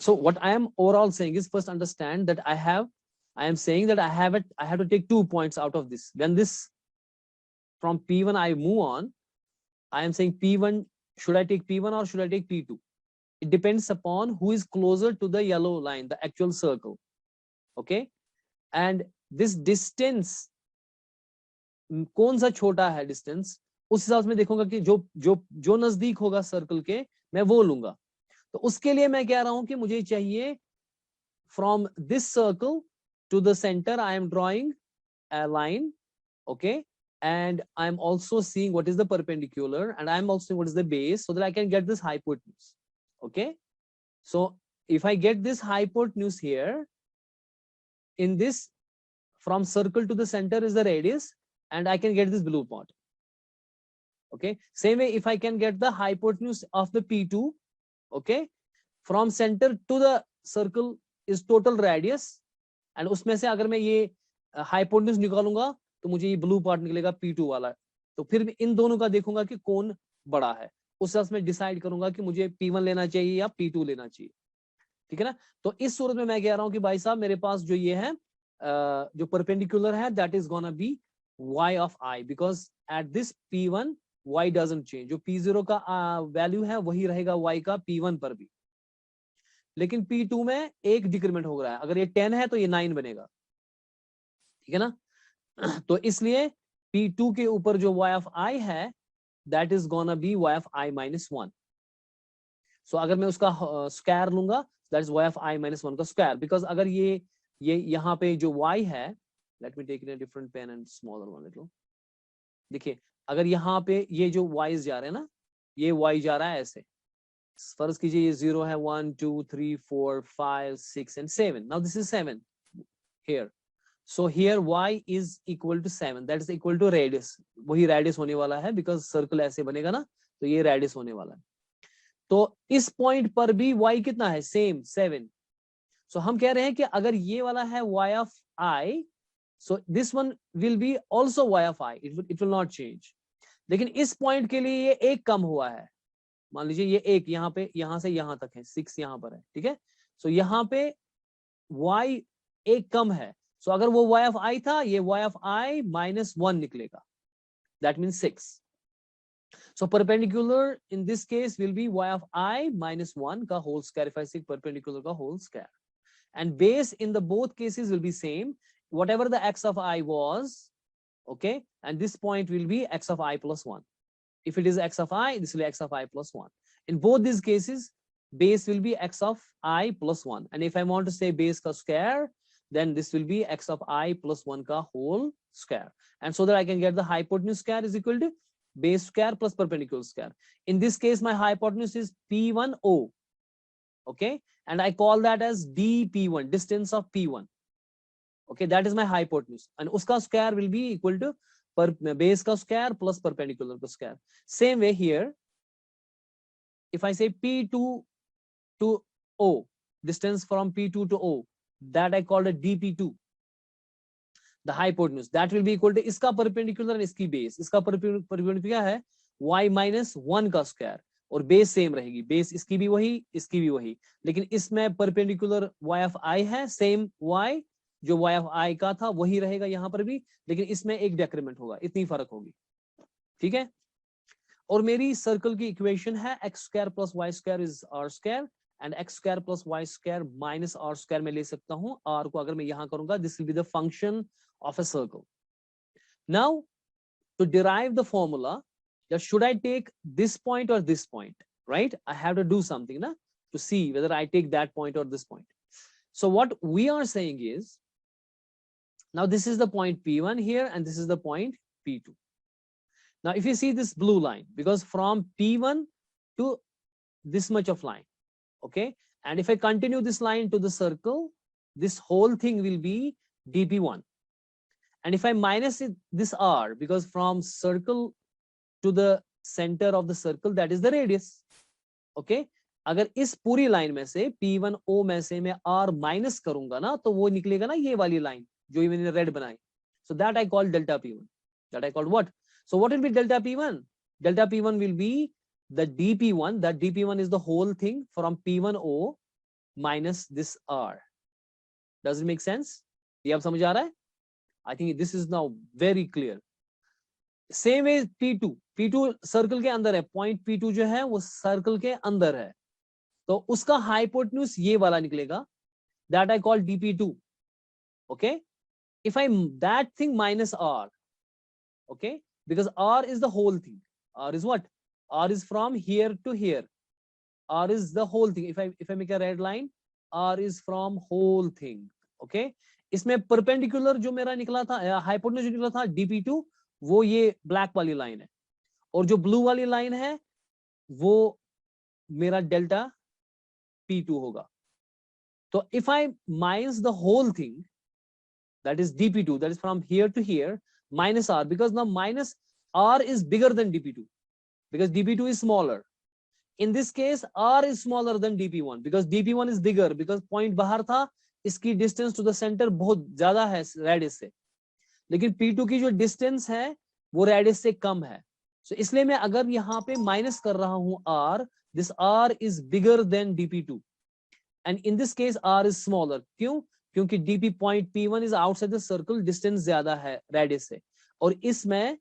So what I am overall saying is, first understand that I am saying that I have to take 2 points out of this. When this from P1 I move on, I am saying P1, should I take P1 or should I take P2? It depends upon who is closer to the yellow line, the actual circle. Okay, and this distance, कौन सा छोटा है distance, उस हिसाब से मैं देखूंगा कि जो जो जो नजदीक होगा सर्कल के मैं वो लूंगा. तो उसके लिए मैं कह रहा हूं कि मुझे चाहिए from this circle to the center I am drawing a line, okay, and I'm also seeing what is the perpendicular, and I'm also seeing what is the base, so that I can get this hypotenuse. Okay, so if I get this hypotenuse here, in this, from circle to the center is the radius, and I can get this blue part. Okay, same way if I can get the hypotenuse of the P2, okay, from center to the circle is total radius, and उसमें से अगर मैं ये hypotenuse निकालूंगा तो मुझे ये blue part निकलेगा P2 वाला. तो फिर मैं इन दोनों का देखूंगा कि कौन बड़ा है, उस हिसाब से मैं डिसाइड करूंगा कि मुझे P1 लेना चाहिए या P2 लेना चाहिए. ठीक है ना. तो इस सूरत में मैं कह रहा हूं कि भाई साहब मेरे पास जो ये है जो परपेंडिकुलर है, that is gonna be y of i, because at this P1 y doesn't change. जो P0 का वैल्यू है वही रहेगा y का P1 पर भी, लेकिन P2 में एक डिक्रीमेंट हो रहा है. अगर ये 10 है तो ये 9 बनेगा. ठीक है ना. तो इसलिए P2 के ऊपर जो y ऑफ i है, that is gonna be y of i minus 1. सो अगर मैं उसका स्क्वायर लूंगा, that is y of i minus 1 का स्क्वायर, बिकॉज अगर ये यहाँ पे जो y है, let me take in a different pen and smaller one little. देखिए अगर यहाँ पे ये जो y जा रहे हैं ना, ये y जा रहा है ऐसे, फर्ज कीजिए ये 0 है, 1 2 3 4 5 6 and 7. Now this is 7 here. So here y is equal to 7, that is equal to radius. वही radius होने वाला है, because circle ऐसे बनेगा ना, तो ये radius होने वाला है. तो इस पॉइंट पर भी y कितना है, सेम 7. So हम कह रहे हैं कि अगर ये वाला है y of i, so this one will be also y of i, it will not change. लेकिन इस पॉइंट के लिए ये एक कम हुआ है. मान लीजिए ये एक यहाँ पे, यहाँ से यहाँ तक है, 6 यहाँ पर है. ठीक है. So यहाँ पे y एक कम है. So अगर वो y of i था, ये y of i minus 1 निकलेगा. That means 6. So perpendicular in this case will be y of i minus 1 का whole square, if I say perpendicular का whole square. And base in the both cases will be same. Whatever the x of i was, okay, and this point will be x of i plus 1. If it is x of i, this will be x of i plus 1. In both these cases, base will be x of i plus 1. And if I want to say base का square, then this will be x of i plus 1 ka whole square. And so that I can get the hypotenuse square is equal to base square plus perpendicular square. In this case, my hypotenuse is P1O. Okay. And I call that as dP1, distance of P1. Okay. That is my hypotenuse. And uska square will be equal to base ka square plus perpendicular ka square. Same way here, if I say P2 to O, distance from P2 to O, that I called a dP2, the hypotenuse, that will be equal to इसका perpendicular and इसकी base. इसका perpendicular क्या है, y minus 1 का square, और base same रहेगी. base इसकी भी वही, इसकी भी वही, लेकिन इसमें perpendicular y of i है, same y जो y of i का था वही रहेगा यहाँ पर भी, लेकिन इसमें एक डेक्रीमेंट होगा, इतनी फर्क होगी. ठीक है. और मेरी सर्कल की इक्वेशन है x square plus y square is r square, and x square plus y square minus r square में ले सकता हूं. r को अगर मैं यहां करूंगा, this will be the function of a circle. Now to derive the formula, that should I take this point or this point, right? I have to do something na, to see whether I take that point or this point. So what we are saying is, now this is the point P1 here, and this is the point P2. Now if you see this blue line, because from P1 to this much of line, okay, and if I continue this line to the circle, this whole thing will be dP1. And if I minus it, this r, because from circle to the center of the circle, that is the radius. Okay, अगर इस पूरी line में से P1O में से मैं r minus करूंगा ना, तो वो निकलेगा ना ये वाली लाइन जो ये मैंने रेड बनाई. So that I call delta P1. That I called what? So what will be delta P1? Delta P1 will be the dP1. That dP1 is the whole thing from P1O minus this r. Does it make sense? ये आप समझ आ रहा है? I think this is now very clear. Same as P2. P2 circle के अंदर है, point P2 जो है वो सर्कल के अंदर है, तो उसका हाइपोटेन्यूज ये वाला निकलेगा, that I call dp2. Okay, if I that thing minus r, okay, because r is the whole thing. R is what? R is from here to here. R is the whole thing. If I make a red line, R is from whole thing. Okay, इसमें perpendicular जो मेरा निकला था, hypotenuse जो निकला था dp2, वो ये ब्लैक वाली लाइन है, और जो ब्लू वाली लाइन है वो मेरा डेल्टा P2 होगा. तो if I minus the whole thing, that is dp2, that is from here to here, minus r, because now minus r is bigger than dp2 because dp2 is smaller. In this case r is smaller than dp1 because dp1 is bigger, because point बाहर था, इसकी distance to the centre बहुत ज्यादा है radius से, लेकिन P2 की जो डिस्टेंस है वो रेडियस से कम है. सो इसलिए मैं अगर यहाँ पे माइनस कर रहा हूं r, this r is bigger than dp2, and in this case r is smaller. क्यों? क्योंकि dp point P1 is outside the circle, distance ज्यादा है रेडियस से, और इसमें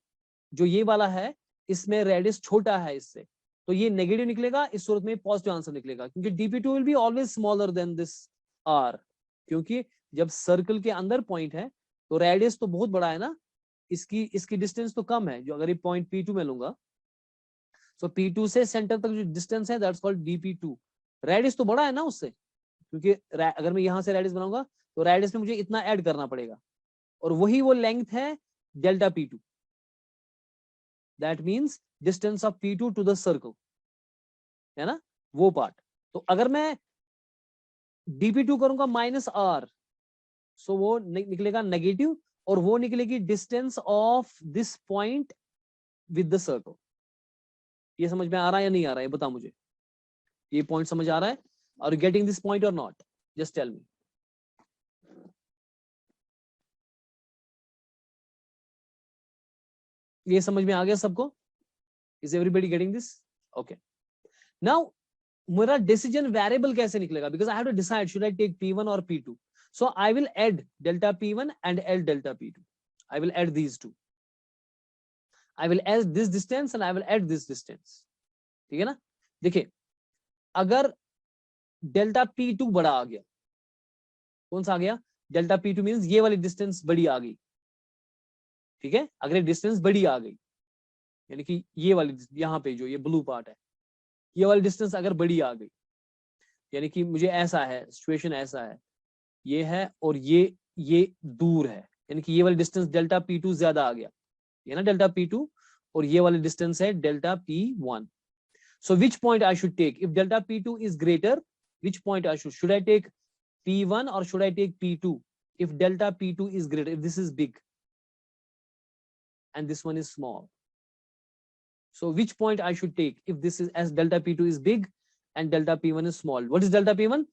जो ये वाला है इसमें रेडियस छोटा है इससे, तो ये नेगेटिव निकलेगा. इस सूरत में पॉजिटिव आंसर निकलेगा, क्योंकि dp2 will be always smaller than this r, क्योंकि जब सर्कल के अंदर पॉइंट है तो रेडियस तो बहुत बड़ा है ना, इसकी डिस्टेंस तो कम है. जो अगर ये पॉइंट P2 में लूंगा, सो P2 से सेंटर तक जो डिस्टेंस है दैट्स कॉल्ड dp2. रेडियस तो बड़ा है ना उससे, क्योंकि अगर मैं यहां से रेडियस बनाऊंगा तो रेडियस में मुझे इतना ऐड करना पड़ेगा, और वही वो लेंथ है delta P2. That means distance of P2 to the circle, है ना, वो पार्ट. तो अगर मैं dp2 करूंगा माइनस r, सो वो निकलेगा नेगेटिव, और वो निकलेगी distance of this point with the circle. ये समझ में आ रहा है या नहीं आ रहा है, बता मुझे. ये पॉइंट समझ आ रहा है? Are you getting this point और नॉट? Just tell me. ये समझ में आ गया सबको? Is everybody getting this? Okay. Now मेरा डिसीजन वेरिएबल कैसे निकलेगा? Because I have to decide should I take P1 और P2. So I will add delta P1 and add delta P2. I will add these two. I will add this distance and I will add this distance. ठीक है ना? देखिए, अगर delta P2 बड़ा आ गया, कौन सा आ गया? डेल्टा P2 मींस ये वाली डिस्टेंस बड़ी आ गई. ठीक है, अगर ये डिस्टेंस बड़ी आ गई, यानी कि ये वाली यहाँ पे जो ये ब्लू पार्ट है, ये वाली डिस्टेंस अगर बड़ी आ गई, यानी कि मुझे ऐसा है, सिचुएशन ऐसा है, ये है और ये दूर है, यानी कि ये वाली डिस्टेंस डेल्टा P2 ज्यादा आ गया, ये ना डेल्टा P2, और ये वाली डिस्टेंस है delta P1. So which point I should take if delta P2 is greater? Which point I should I take P1 or should I take P2 if delta P2 is greater, if this is big and this one is small? So which point I should take if this is, as delta P2 is big and delta P1 is small? What is delta P1?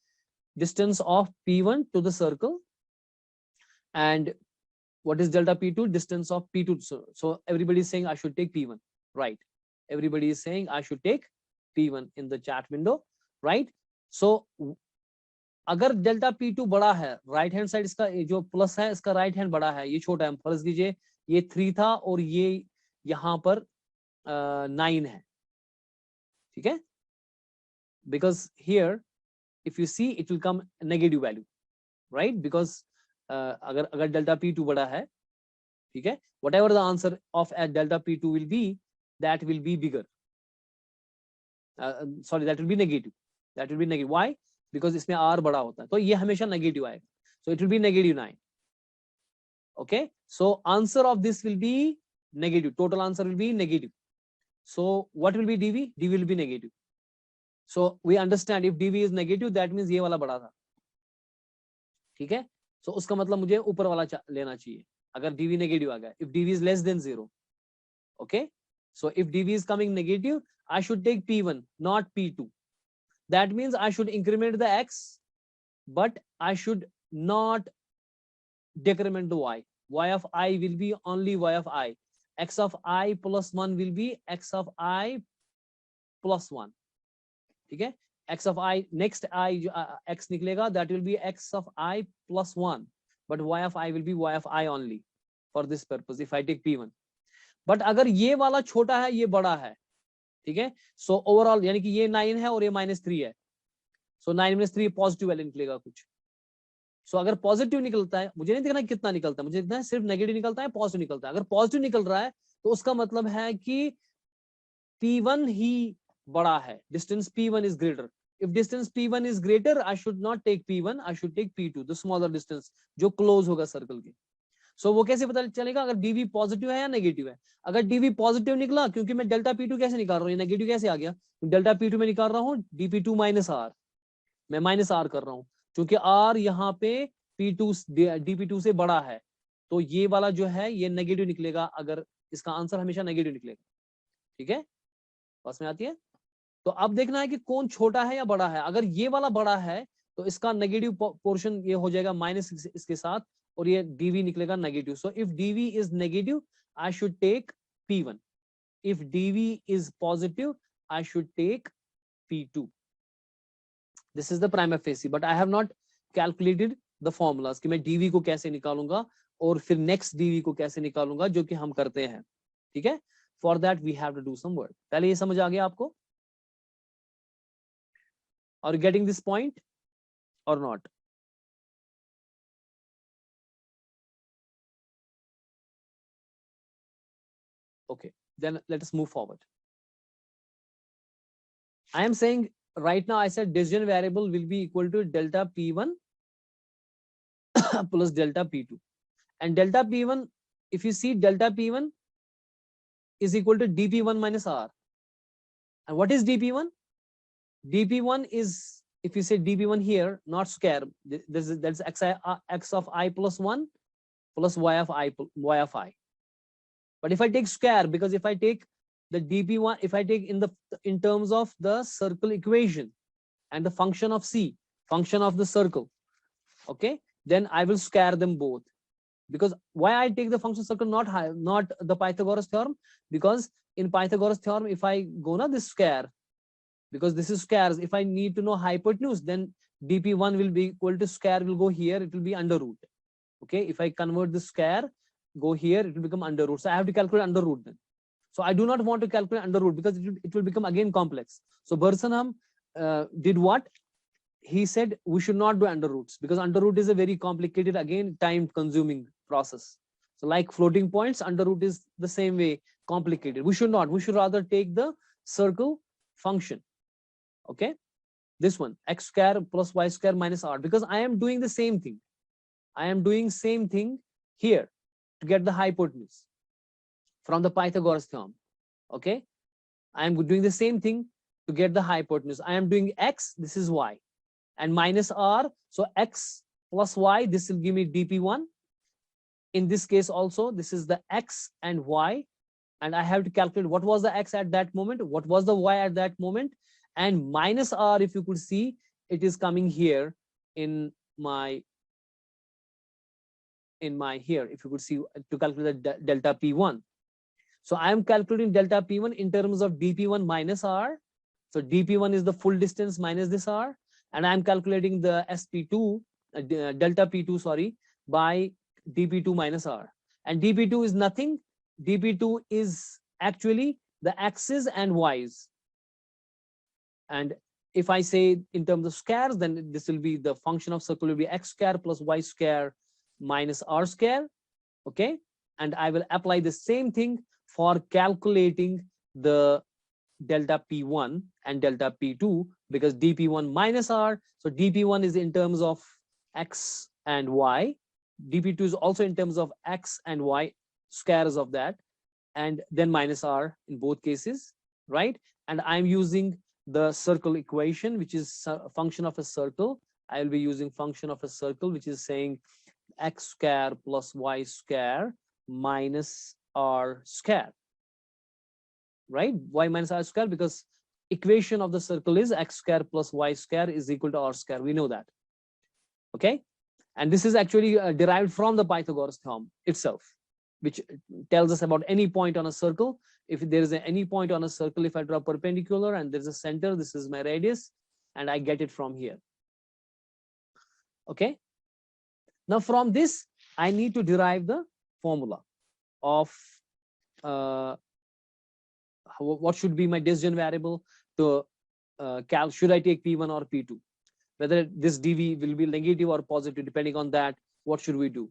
Distance of P1 to the circle. And what is delta P2? Distance of P2. So everybody is saying I should take P1, right? Everybody is saying I should take P1 in the chat window, right? So अगर delta P2 बड़ा है, right hand side इसका जो plus है इसका right hand बड़ा है, ये छोटा है. फर्ज कीजिए ये 3 था और ये यहाँ पर 9 है. ठीक है, because here if you see it will come negative value, right? Because अगर delta P2 बड़ा है, ठीक है, whatever the answer of at delta P2 will be, that will be bigger. Sorry, that will be negative. That will be negative. Why? Because इसमें r बड़ा होता है, तो ये हमेशा negative आएगा. So it will be negative 9. Okay, so answer of this will be negative. Total answer will be negative. So what will be dv? dv will be negative. So we understand if dv is negative, that means ये वाला बड़ा था. ठीक है, so उसका मतलब मुझे ऊपर वाला लेना चाहिए अगर dv नेगेटिव आ गया. If dv is less than 0, okay, so if dv is coming negative, I should take P1, not P2. That means I should increment the x, but I should not decrement the y. Y of I will be only y of I. X of I plus 1 will be x of I plus 1. ठीक है, x of I, next I x निकलेगा, that will be x of I plus 1, but y of I will be y of I only for this purpose if I take p1. but अगर ये वाला छोटा है ये बड़ा है, ठीक है, सो ओवरऑल यानी कि ये 9 है और ये -3 है, सो 9 - 3 पॉजिटिव वैल्यू निकलेगा कुछ. सो अगर पॉजिटिव निकलता है, मुझे नहीं देखना कितना निकलता है, मुझे देखना है सिर्फ नेगेटिव निकलता है पॉजिटिव निकलता है. अगर पॉजिटिव निकल रहा है तो उसका मतलब है कि p1 ही बड़ा है, distance p1 is greater. If distance p1 is greater, I should not take p1, I should take p2, the smaller distance जो क्लोज होगा सर्कल के. सो वो कैसे पता चलेगा अगर dv पॉजिटिव है या नेगेटिव है. अगर dv पॉजिटिव निकला, क्योंकि मैं डेल्टा p2 कैसे निकाल रहा हूँ, नेगेटिव कैसे आ गया, डेल्टा p2 में निकाल रहा हूँ dp2 माइनस r, मैं माइनस r कर रहा हूँ क्योंकि r यहाँ पे p2 dp2 से बड़ा है, तो ये वाला जो है ये नेगेटिव निकलेगा. अगर इसका आंसर हमेशा नेगेटिव निकलेगा. ठीक है, पास में आती है. तो अब देखना है कि कौन छोटा है या बड़ा है. अगर ये वाला बड़ा है तो इसका नेगेटिव पोर्शन ये हो जाएगा माइनस इसके साथ, और ये dv निकलेगा negative. So if dv is negative I should take p1, if dv is positive I should take p2. This is the primary facie, but I have not calculated the formulas कि मैं dv को कैसे निकालूंगा और फिर next dv को कैसे निकालूंगा, जो कि हम करते हैं. ठीक है, for that we have to do some work. पहले ये समझ आ गया आपको? Are you getting this point or not? Okay, then let us move forward. I am saying right now, I said decision variable will be equal to delta p1 plus delta p2, and delta p1, if you see, delta p1 is equal to dp1 minus r. And what is dp1? dp1 is, if you say dp1 here, not square, that's x of I plus 1 plus y of I. But if I take square, because if I take the dp1, if I take in terms of the circle equation and the function of c, function of the circle, okay, then I will square them both. Because why I take the function circle, not the Pythagoras theorem? Because in Pythagoras theorem, if I go now this square, because this is squares, if I need to know hypotenuse, then dp1 will be equal to square will go here, it will be under root. Okay, if I convert the square, go here, it will become under root. So I have to calculate under root then. So I do not want to calculate under root because it will become again complex. So Bersenham did what? He said we should not do under roots because under root is a very complicated, again, time consuming process. So like floating points, under root is the same way complicated. We should not, we should rather take the circle function. Okay, this one, x square plus y square minus r, because I am doing the same thing. I am doing same thing here to get the hypotenuse from the Pythagoras theorem. Okay, I am doing the same thing to get the hypotenuse. I am doing x, this is y, and minus r. So x plus y, this will give me dp1. In this case also, this is the x and y, and I have to calculate what was the x at that moment, what was the y at that moment, and minus r, if you could see, it is coming here in my here, if you could see, to calculate the delta p1. So I am calculating delta p1 in terms of dp1 minus r. So dp1 is the full distance minus this r, and I am calculating the sp2, delta p2, sorry, by dp2 minus r. And dp2 is nothing. dp2 is actually the x's and y's. And if I say in terms of squares, then this will be the function of circle will be x square plus y square minus r square. Okay, and I will apply the same thing for calculating the delta p1 and delta p2, because dp1 minus r, so dp1 is in terms of x and y, dp2 is also in terms of x and y, squares of that, and then minus r in both cases, right? And I'm using the circle equation, which is a function of a circle. I will be using function of a circle, which is saying x square plus y square minus r square, right? Y minus r square, because equation of the circle is x square plus y square is equal to r square. We know that. Okay, and this is actually derived from the Pythagoras theorem itself, which tells us about any point on a circle. If there is any point on a circle, if I draw perpendicular and there's a center, this is my radius, and I get it from here. Okay. Now from this, I need to derive the formula of what should be my decision variable to should I take P1 or P2? Whether this dV will be negative or positive, depending on that, what should we do?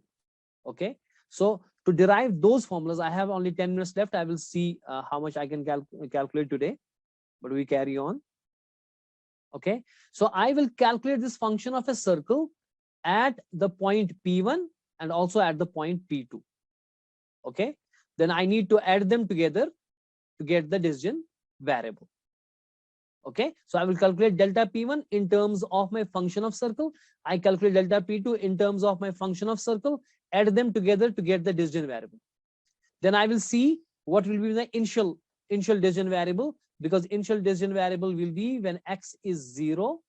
Okay. So to derive those formulas, I have only 10 minutes left. I will see how much I can calculate today, but we carry on. Okay. So I will calculate this function of a circle at the point P1 and also at the point P2. Okay. Then I need to add them together to get the decision variable. Okay. So I will calculate delta P1 in terms of my function of circle. I calculate delta P2 in terms of my function of circle, add them together to get the decision variable. Then I will see what will be the initial decision variable, because initial decision variable will be when x is 0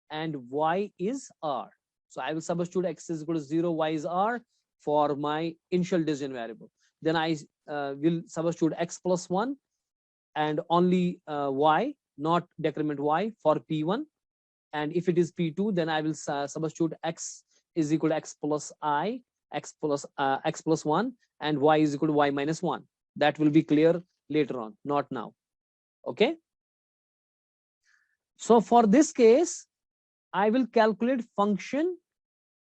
and y is r. So I will substitute x is equal to 0, y is r for my initial decision variable. Then I will substitute x plus 1 and only y, not decrement y, for P1. And if it is P2, then I will substitute x is equal to x plus I, x plus 1, and y is equal to y minus 1. That will be clear later on, not now. Okay. So for this case, I will calculate function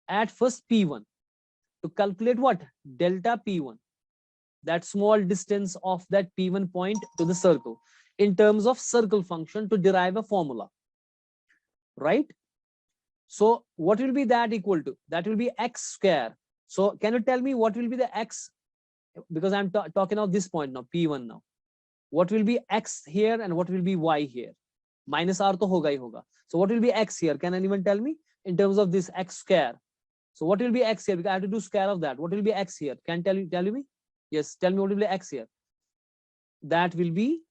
at first P1. To calculate what? Delta P1. That small distance of that P1 point to the circle in terms of circle function to derive a formula. Right? So what will be that equal to? That will be x square. So can you tell me what will be the x? Because I'm talking of this point now, P1 now. What will be x here and what will be y here? Minus r to hoga hi hoga. So what will be x here? Can anyone tell me in terms of this x square? So what will be x here? Because I have to do square of that. What will be x here? Can tell you me? Yes, tell me what will be x here. That will be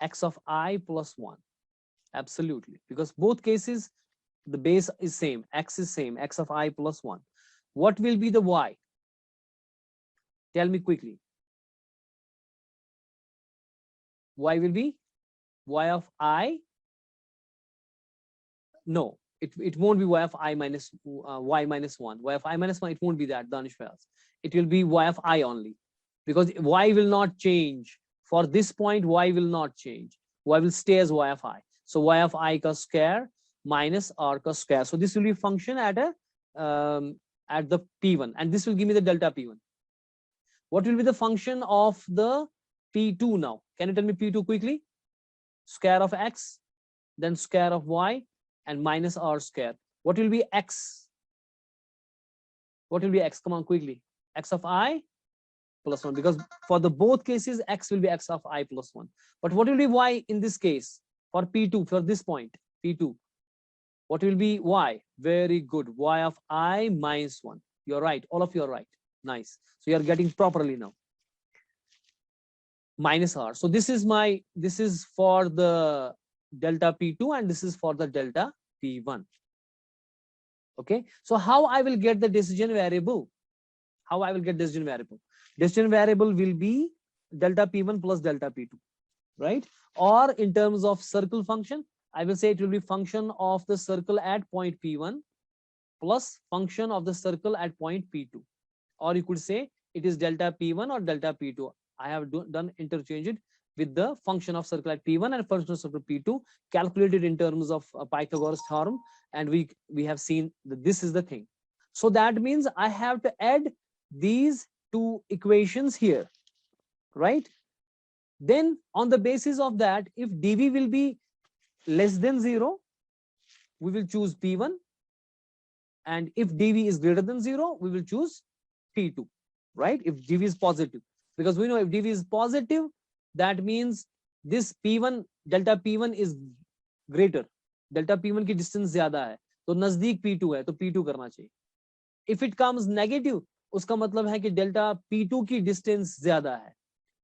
x of I plus 1. Absolutely. Because both cases, the base is same. X is same. X of I plus 1. What will be the y? Tell me quickly. Y will be y of I. No, it won't be y of I minus y minus 1. Y of I minus 1, it won't be that, Danish Fayaz. It will be y of I only, because y will not change. For this point, y will not change. Y will stay as y of I. So y of I ka square minus r ka square. So this will be function at the P1, and this will give me the delta P1. What will be the function of the P2 now? Can you tell me P2 quickly? Square of x, then square of y, and minus r square. What will be x? What will be x? Come on, quickly. X of I plus 1, because for the both cases, x will be x of I plus 1. But what will be y in this case? For P2, for this point, P2. What will be y? Very good. Y of I minus 1. You're right. All of you are right. Nice. So you're getting properly now. Minus r. So this is for the delta P2 and this is for the delta P1. Okay. So how I will get the decision variable? How I will get decision variable? Decision variable will be delta P1 plus delta P2, right? Or in terms of circle function, I will say it will be function of the circle at point P1 plus function of the circle at point P2. Or you could say it is delta P1 or delta P2. I have done interchange it with the function of circle at P1 and function of circle P2, calculated in terms of Pythagoras theorem, and we have seen that this is the thing. So that means I have to add these two equations here, right? Then on the basis of that, if dV will be less than 0, we will choose P1, and if dV is greater than 0, we will choose P2, right? If dV is positive, because we know if dV is positive, that means this P1, delta P1 is greater. Delta P1 की distance ज्यादा है, तो नजदीक P2 है, तो P2 करना चाहिए. If it comes negative, उसका मतलब है कि delta P2 की distance ज्यादा है,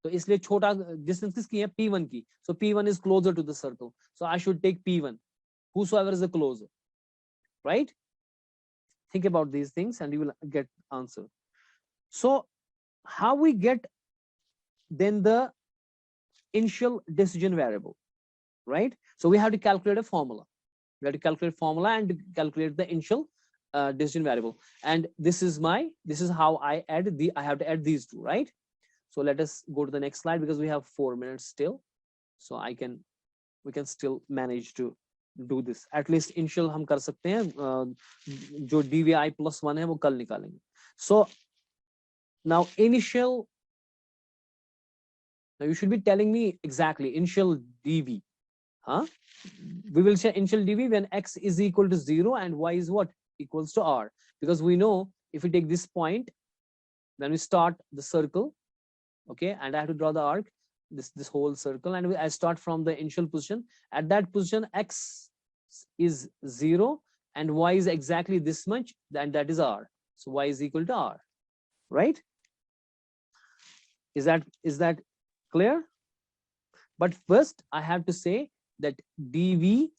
तो इसलिए छोटा distance किसकी है? P1 की. So P1 is closer to the circle. So I should take P1, whosoever is the closer, right? Think about these things and you will get answer. So how we get then the initial decision variable? right? So we have to calculate a formula. We have to calculate formula and calculate the initial decision variable. And this is how I have to add these two, right? So let us go to the next slide because we have 4 minutes still. So we can still manage to do this. At least initial हम कर सकते हैं, जो dvi plus 1 है वो कल निकालेंगे. So now initial, now you should be telling me exactly initial dv, huh? We will say initial dv when x is equal to 0 and y is what? Equals to r, because we know if we take this point, then we start the circle, okay, and I have to draw the arc, this whole circle, and I start from the initial position. At that position x is 0 and y is exactly this much, and that is r. So y is equal to r, right? Is that clear? But first I have to say that dv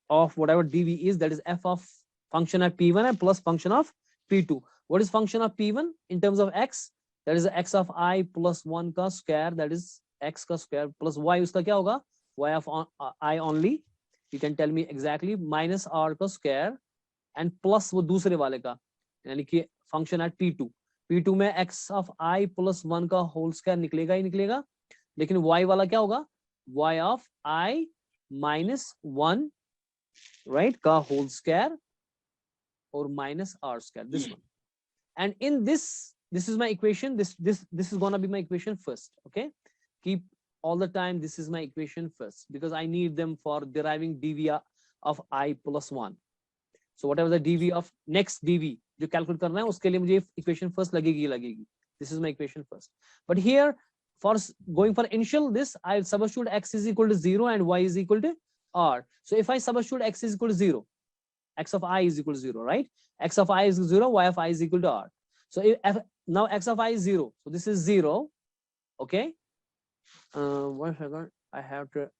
of whatever dv is, that is f of function at p1 and plus function of p2. What is function of p1 in terms of x? That is x of I plus 1 का square, that is x का square, plus y उसका क्या होगा? Y of I only, you can tell me exactly, minus r का square and plus वो दूसरे वाले का, यानी कि function at p2. p2 में x of I plus 1 का whole square निकलेगा ही निकलेगा, लेकिन y वाला क्या होगा? Y of I minus 1, right, का whole square or minus r square, this one. And in this is my equation. This is gonna be my equation first. Okay, keep all the time this is my equation first because I need them for deriving dv of I plus 1. So whatever the dv of next dv जो calculate करना है उसके लिए मुझे equation first लगेगी. This is my equation first. But here for going for initial, this I substitute x is equal to 0 and y is equal to r. So if I substitute x is equal to 0, x of I is equal to 0, right? X of I is 0, y of I is equal to r. So if now x of I is 0, so this is 0, okay. 1 second, I have to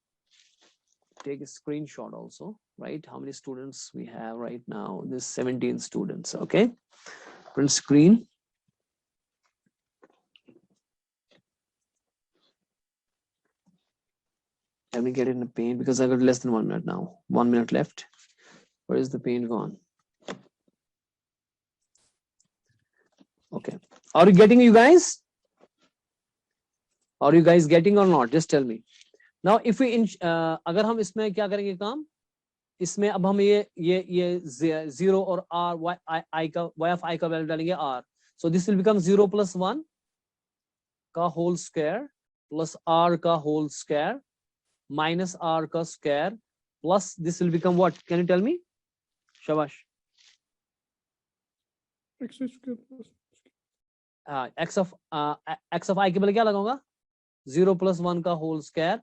take a screenshot also, right? How many students we have right now? There's 17 students, okay. Print screen. Let me get in the paint because I got less than 1 minute now. 1 minute left. Where is the paint gone? Okay. Are you getting, you guys? Are you guys getting or not? Just tell me. Now, if we अगर हम इसमें क्या करेंगे काम? इसमें अब हम ये 0 और r y of I का वैल्यू डालेंगे r. So this will become 0 plus 1 का whole square plus r का whole square minus r का square plus this will become what? Can you tell me? Shabash. X of I के बदले क्या लगाऊंगा? 0 plus 1 का whole square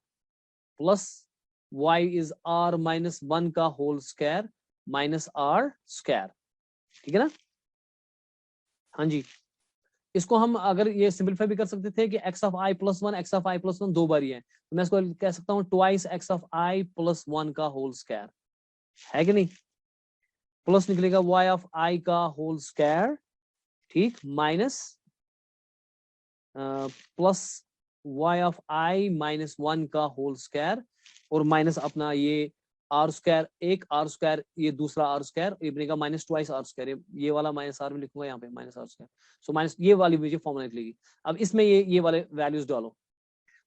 plus y is r minus 1 का whole square minus r square. ठीक है ना? हाँ जी. इसको हम अगर ये सिंपलीफाई भी कर सकते थे कि x of I plus 1 x of I plus 1 दो बार ही है, तो मैं इसको कह सकता हूँ twice x of I plus 1 का whole square, है कि नहीं? प्लस निकलेगा y of I का whole square, ठीक, minus plus y of I minus 1 का whole square और माइनस अपना ये r square, एक r square, ये दूसरा r square, ये बनेगा माइनस ट्वाइस r square. ये वाला माइनस r में लिखूंगा यहाँ पे minus r square. So minus ये वाली मुझे फॉर्मूला निकलेगी. अब इसमें ये वाले वैल्यूज डालो.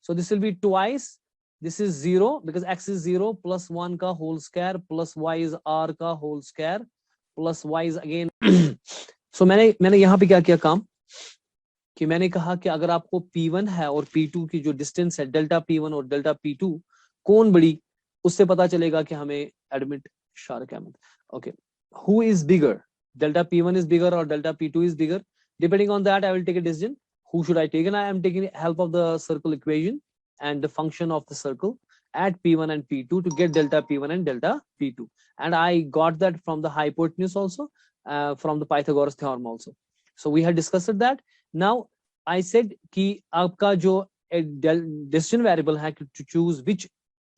So this will be twice, this is 0 because x is 0 plus 1 का whole square plus y is r का whole square plus y is again. So मैंने यहाँ पे क्या किया काम कि मैंने कहा कि अगर आपको P1 है और P2 की जो डिस्टेंस है डेल्टा P1 और डेल्टा P2 कौन बड़ी, उससे पता चलेगा कि हमें एडमिट शार्क है. Okay, who is bigger, delta P1 is bigger or delta P2 is bigger? Depending on that I will take a decision who should I take, and I am taking help of the circle equation and the function of the circle at P1 and P2 to get delta P1 and delta P2, and I got that from the hypotenuse also, from the Pythagoras theorem also. So we had discussed that. Now I said कि आपका जो decision variable है to choose which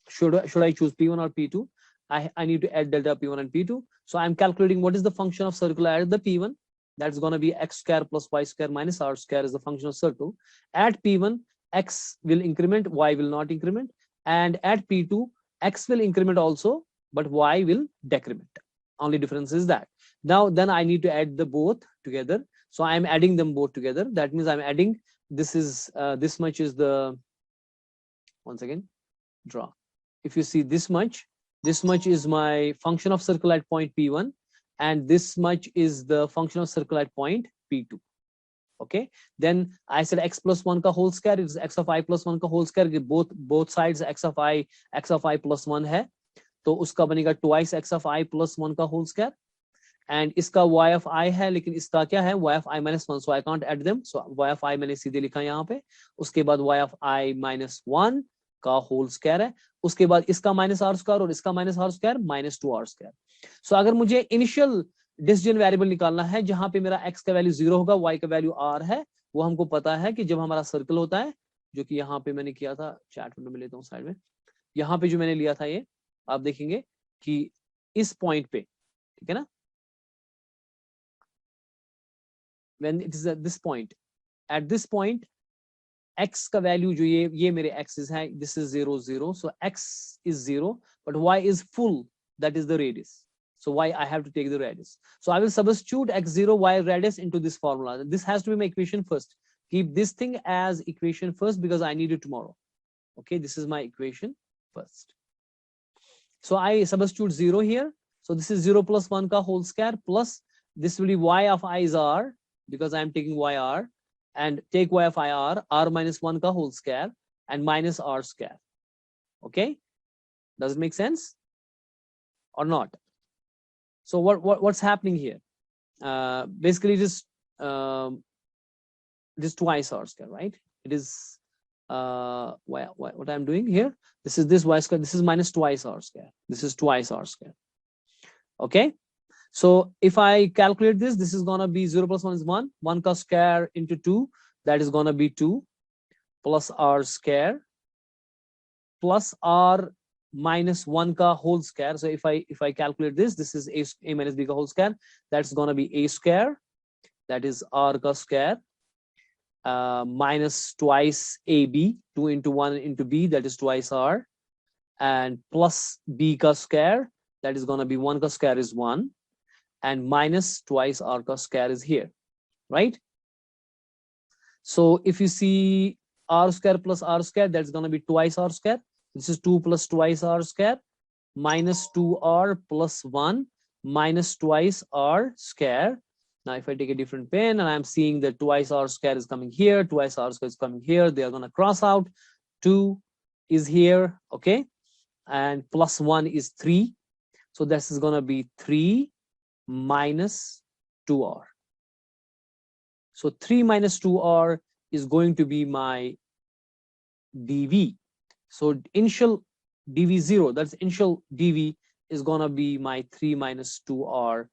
should I choose P1 or P2, I need to add delta P1 and P2. So I'm calculating what is the function of circle at the P1. That's going to be x square plus y square minus r square is the function of circle. At P1 x will increment, y will not increment, and at P2 x will increment also, but y will decrement. Only difference is that. Now then I need to add the both together. So I'm adding them both together. That means I'm adding, this is this much is the, once again draw. If you see this much is my function of circle at point P1, and this much is the function of circle at point P2. Okay, then I said x plus 1 ka whole square is x of I plus 1 ka whole square. Both sides x of I plus 1 है, तो उसका बनेगा twice x of I plus 1 का whole square, and इसका y of I है, लेकिन इसका क्या है, y of I minus 1, so I can't add them, so y of I मैंने सीधे लिखा यहाँ पे. उसके बाद y of I minus 1 का whole square है, उसके बाद इसका minus r square और इसका minus r square minus 2r square. So अगर मुझे initial डिसीजन वेरिएबल निकालना है जहां पे मेरा x का वैल्यू 0 होगा, y का वैल्यू r है, वो हमको पता है कि जब हमारा सर्कल होता है, जो कि यहाँ पे मैंने किया था, चैट विंडो में लेता हूँ साइड में, यहाँ पे जो मैंने लिया था ये आप देखेंगे कि इस पॉइंट पे, ठीक है ना, when it is at this point, x का वैल्यू जो ये मेरे x's है, this is 0 0, so x is 0 but y is full, that is the radius. So why I have to take the radius. So I will substitute x0 y radius into this formula. This has to be my equation first. Keep this thing as equation first because I need it tomorrow. Okay, this is my equation first. So I substitute 0 here. So this is 0 plus 1 ka whole square plus this will be y of I is r because I am taking yr, and take y of I r minus 1 ka whole square and minus r square. Okay, does it make sense or not? So what's happening here? Basically, it is twice r square, right? It is what I'm doing here. This is this y square. This is minus twice r square. This is twice r square. Okay. So if I calculate this, this is gonna be 0 plus 1 is 1. 1 ka square into 2, that is gonna be 2 plus r square plus r minus 1 ka whole square. So if I calculate this, this is a minus b ka whole square, that's gonna be a square, that is r ka square, minus twice ab, 2 into 1 into b, that is twice r, and plus b ka square, that is gonna be 1 ka square is 1, and minus twice r ka square is here, right? So if you see r square plus r square, that's gonna be twice r square. This is 2 plus twice r square minus 2r plus 1 minus twice r square. Now if I take a different pen and I'm seeing that twice r square is coming here, twice r square is coming here, they are going to cross out. 2 is here, okay, and plus 1 is 3. So this is going to be 3 minus 2r. So 3 minus 2r is going to be my dv. So initial dv0, that's initial dv, is gonna be my 3 minus 2r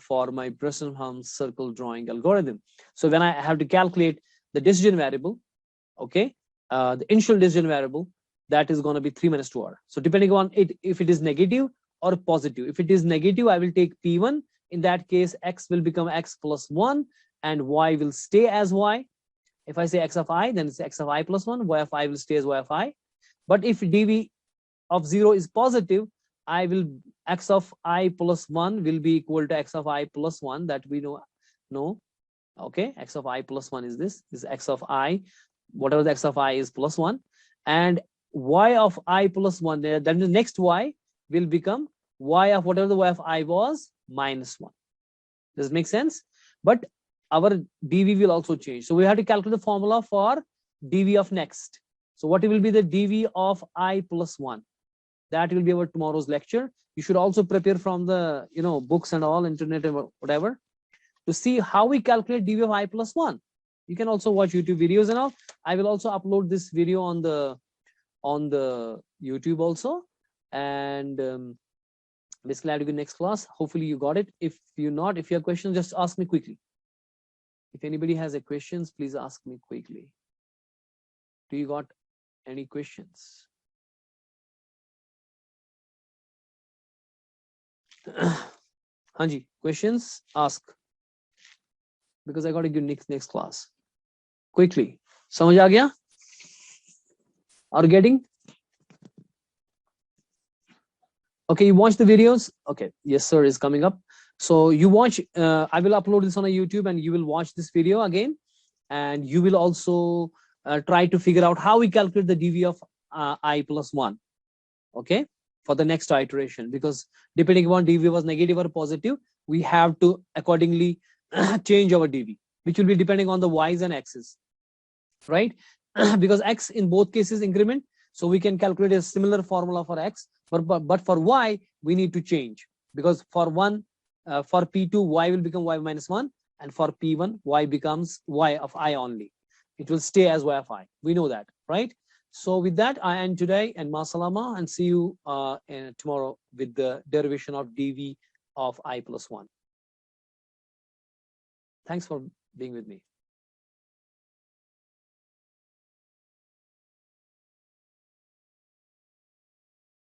for my Bressel-Helms circle drawing algorithm. So when I have to calculate the decision variable, okay, the initial decision variable, that is gonna be 3 minus 2r. So depending on it, if it is negative or positive. If it is negative, I will take p1. In that case, x will become x plus 1 and y will stay as y. If I say x of I, then it's x of I plus 1, y of I will stay as y of I. But if dv of 0 is positive, I will, x of I plus 1 will be equal to x of I plus 1, that we know. Okay, x of I plus 1 is this is x of I, whatever the x of I is plus 1, and y of I plus 1, then the next y will become y of whatever the y of I was minus 1. Does it make sense? But our dv will also change. So we have to calculate the formula for dv of next. So what will be the dv of I plus 1? That will be our tomorrow's lecture. You should also prepare from the books and all, internet and whatever, to see how we calculate dv of I plus 1. You can also watch YouTube videos and all. I will also upload this video on the YouTube also. And basically I have to go next class. Hopefully you got it. If you have questions, just ask me quickly. If anybody has a questions, please ask me quickly. Do you got any questions? Hanji, questions? Ask. Because I got to give next class. Quickly. समझ आ गया? Are you getting? Okay, you watch the videos. Okay, yes sir is coming up. So you watch, I will upload this on a YouTube and you will watch this video again, and you will also try to figure out how we calculate the dv of I plus 1. Okay, for the next iteration, because depending upon dv was negative or positive, we have to accordingly change our dv, which will be depending on the y's and x's, right? Because x in both cases increment, so we can calculate a similar formula for x, but for y we need to change, because for one, for p2 y will become y minus 1, and for p1 y becomes y of I only. It will stay as y of I, we know that, right? So with that I end today, and ma salama, and see you tomorrow with the derivation of dv of I plus 1. Thanks for being with me.